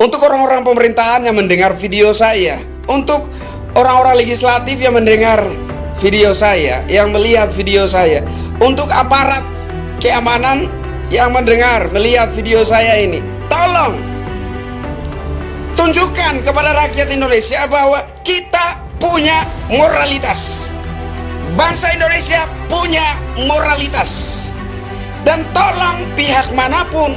untuk orang-orang pemerintahan yang mendengar video saya, untuk orang-orang legislatif yang mendengar video saya, yang melihat video saya, untuk aparat keamanan yang mendengar, melihat video saya ini, tolong tunjukkan kepada rakyat Indonesia bahwa kita punya moralitas. Bangsa Indonesia punya moralitas. Dan tolong pihak manapun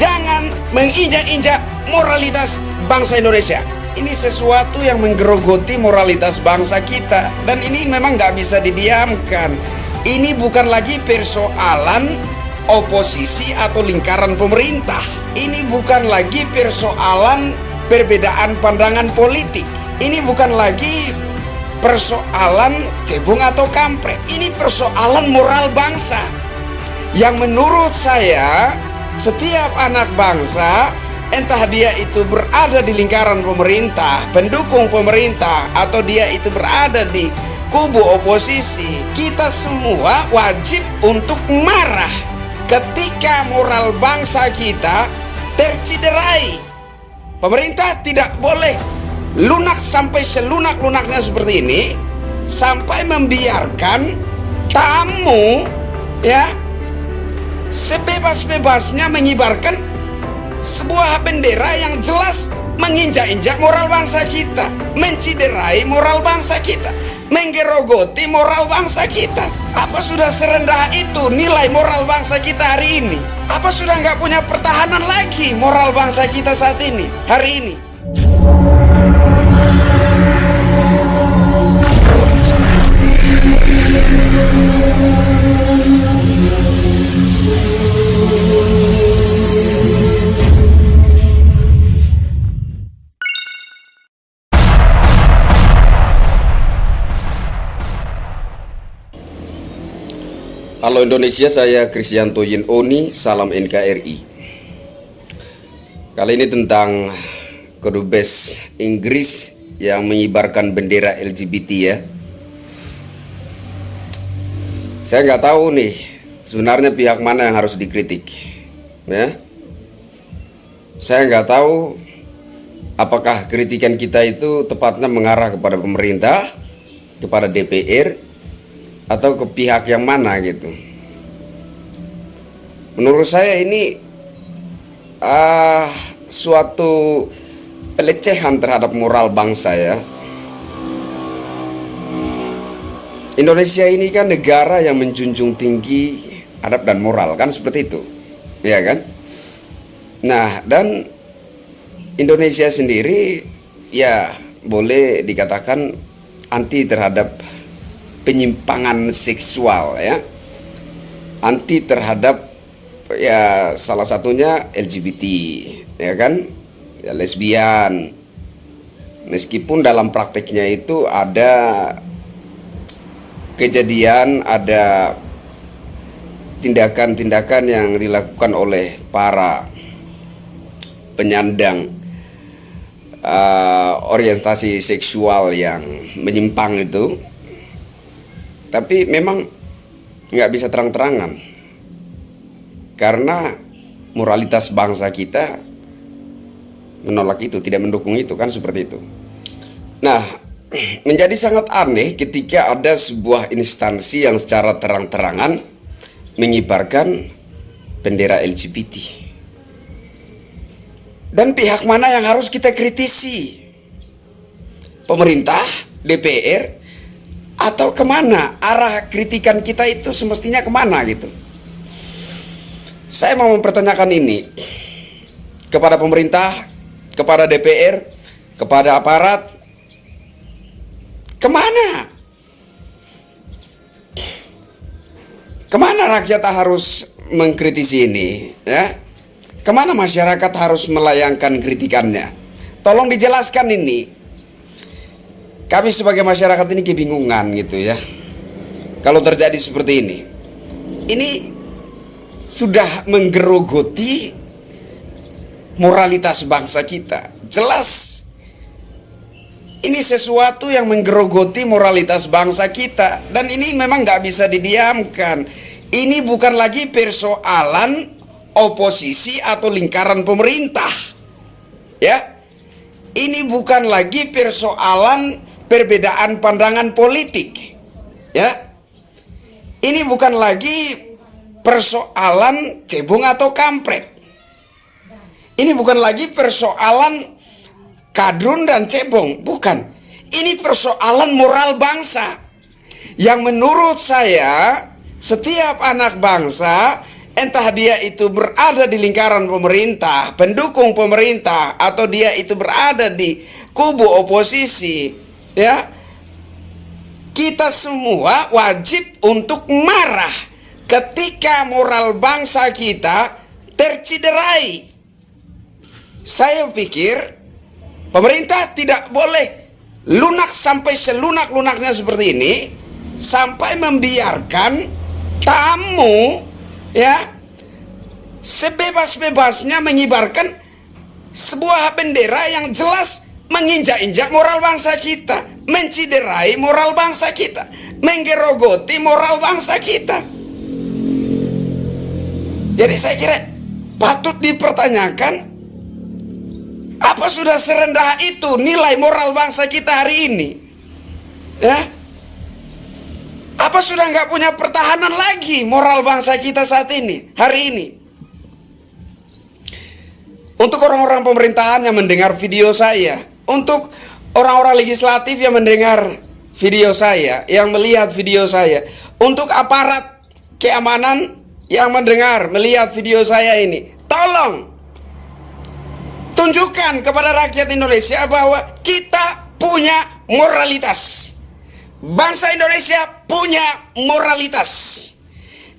jangan menginjak-injak moralitas bangsa Indonesia. Ini sesuatu yang menggerogoti moralitas bangsa kita, dan ini memang nggak bisa didiamkan. Ini bukan lagi persoalan oposisi atau lingkaran pemerintah. Ini bukan lagi persoalan perbedaan pandangan politik. Ini bukan lagi persoalan cebong atau kampret. Ini persoalan moral bangsa, yang menurut saya setiap anak bangsa, entah dia itu berada di lingkaran pemerintah, pendukung pemerintah, atau dia itu berada di kubu oposisi, kita semua wajib untuk marah ketika moral bangsa kita terciderai. Pemerintah tidak boleh lunak sampai selunak-lunaknya seperti ini, sampai membiarkan tamu sebebas-bebasnya mengibarkan sebuah bendera yang jelas menginjak-injak moral bangsa kita, menciderai moral bangsa kita, menggerogoti moral bangsa kita. Apa sudah serendah itu nilai moral bangsa kita hari ini? Apa sudah nggak punya pertahanan lagi moral bangsa kita saat ini, hari ini? Halo Indonesia, saya Kristianto Yin Oni, salam NKRI. Kali ini tentang kedubes Inggris yang mengibarkan bendera LGBT ya. Saya nggak tahu nih sebenarnya pihak mana yang harus dikritik ya. Saya nggak tahu apakah kritikan kita itu tepatnya mengarah kepada pemerintah, kepada DPR, atau ke pihak yang mana gitu. Menurut saya ini suatu pelecehan terhadap moral bangsa ya. Indonesia ini kan negara yang menjunjung tinggi adab dan moral, kan seperti itu, ya kan? Nah, dan Indonesia sendiri ya boleh dikatakan anti terhadap penyimpangan seksual ya, anti terhadap ya salah satunya LGBT ya kan, ya lesbian, meskipun dalam prakteknya itu ada kejadian, ada tindakan-tindakan yang dilakukan oleh para penyandang orientasi seksual yang menyimpang itu. Tapi memang nggak bisa terang-terangan karena moralitas bangsa kita menolak itu, tidak mendukung itu, kan seperti itu. Nah, menjadi sangat aneh ketika ada sebuah instansi yang secara terang-terangan mengibarkan bendera LGBT. Dan pihak mana yang harus kita kritisi? Pemerintah, DPR, atau kemana arah kritikan kita itu semestinya kemana gitu? Saya mau mempertanyakan ini kepada pemerintah, kepada DPR, kepada aparat. Kemana? Kemana rakyat harus mengkritisi ini ya? Kemana masyarakat harus melayangkan kritikannya? Tolong dijelaskan ini. Kami sebagai masyarakat ini kebingungan gitu ya. Kalau terjadi seperti ini sudah menggerogoti moralitas bangsa kita. Jelas ini sesuatu yang menggerogoti moralitas bangsa kita, dan ini memang nggak bisa didiamkan. Ini bukan lagi persoalan oposisi atau lingkaran pemerintah, ya. Ini bukan lagi persoalan perbedaan pandangan politik, ya. Ini bukan lagi persoalan cebong atau kampret. Ini bukan lagi persoalan kadrun dan cebong, bukan. Ini persoalan moral bangsa yang menurut saya setiap anak bangsa, entah dia itu berada di lingkaran pemerintah, pendukung pemerintah, atau dia itu berada di kubu oposisi, ya, kita semua wajib untuk marah ketika moral bangsa kita terciderai. Saya pikir pemerintah tidak boleh lunak sampai selunak-lunaknya seperti ini, sampai membiarkan tamu, ya, sebebas-bebasnya mengibarkan sebuah bendera yang jelas menginjak-injak moral bangsa kita, menciderai moral bangsa kita, menggerogoti moral bangsa kita. Jadi saya kira patut dipertanyakan, apa sudah serendah itu nilai moral bangsa kita hari ini? Ya, apa sudah nggak punya pertahanan lagi moral bangsa kita saat ini, hari ini? Untuk orang-orang pemerintahan yang mendengar video saya, untuk orang-orang legislatif yang mendengar video saya, yang melihat video saya, untuk aparat keamanan yang mendengar, melihat video saya ini, tolong tunjukkan kepada rakyat Indonesia bahwa kita punya moralitas. Bangsa Indonesia punya moralitas.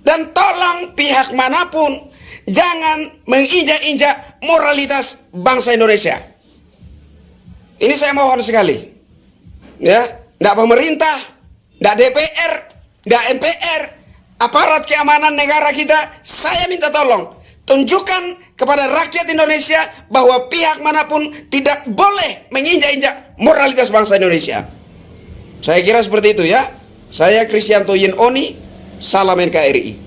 Dan tolong pihak manapun jangan menginjak-injak moralitas bangsa Indonesia. Ini saya mohon sekali, ya, tidak pemerintah, tidak DPR, tidak MPR, aparat keamanan negara kita, saya minta tolong tunjukkan kepada rakyat Indonesia bahwa pihak manapun tidak boleh menginjak-injak moralitas bangsa Indonesia. Saya kira seperti itu, ya. Saya Kristianto Yen Oni, salam NKRI.